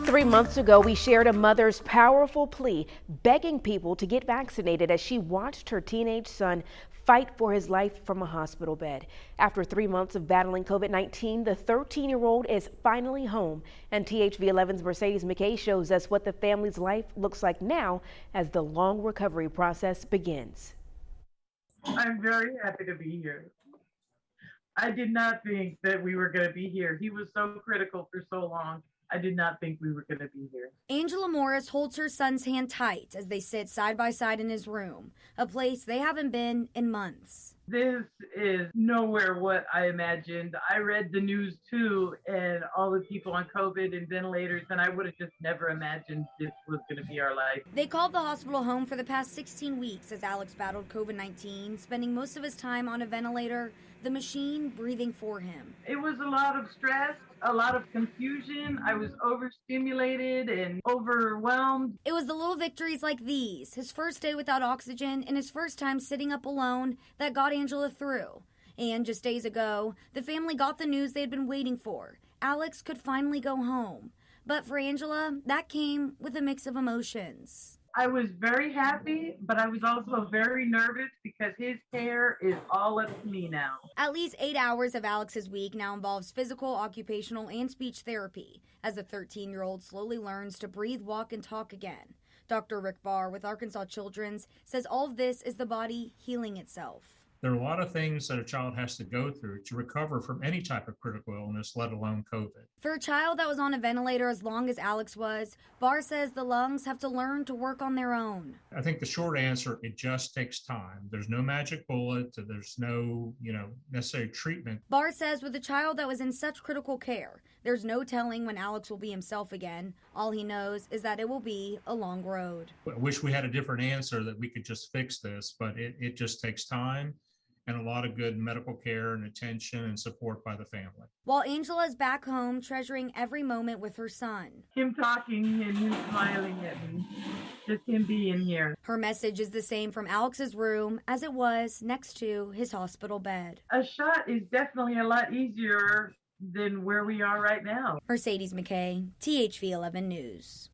3 months ago, we shared a mother's powerful plea, begging people to get vaccinated as she watched her teenage son fight for his life from a hospital bed. After 3 months of battling COVID-19, the 13-year-old is finally home. And THV11's Mercedes McKay shows us what the family's life looks like now as the long recovery process begins. I'm very happy to be here. I did not think that we were going to be here. He was so critical for so long. I did not think we were going to be here. Angela Morris holds her son's hand tight as they sit side by side in his room, a place they haven't been in months. This is nowhere what I imagined. I read the news too, and all the people on COVID and ventilators, and I would have just never imagined this was going to be our life. They called the hospital home for the past 16 weeks as Alex battled COVID-19, spending most of his time on a ventilator, the machine breathing for him. It was a lot of stress, a lot of confusion. I was overstimulated and overwhelmed. It was the little victories like these, his first day without oxygen and his first time sitting up alone, that got Angela through. And just days ago, the family got the news they'd been waiting for. Alex could finally go home. But for Angela, that came with a mix of emotions. I was very happy, but I was also very nervous because his care is all up to me now. At least 8 hours of Alex's week now involves physical, occupational, and speech therapy as the 13-year-old slowly learns to breathe, walk, and talk again. Dr. Rick Barr with Arkansas Children's says all of this is the body healing itself. There are a lot of things that a child has to go through to recover from any type of critical illness, let alone COVID. For a child that was on a ventilator as long as Alex was, Barr says the lungs have to learn to work on their own. I think the short answer, it just takes time. There's no magic bullet. There's no, necessary treatment. Barr says with a child that was in such critical care, there's no telling when Alex will be himself again. All he knows is that it will be a long road. I wish we had a different answer that we could just fix this, but it just takes time and a lot of good medical care and attention and support by the family. While Angela is back home, treasuring every moment with her son. Him talking and him smiling at me, just him being here. Her message is the same from Alex's room as it was next to his hospital bed. A shot is definitely a lot easier than where we are right now. Mercedes McKay, THV11 News.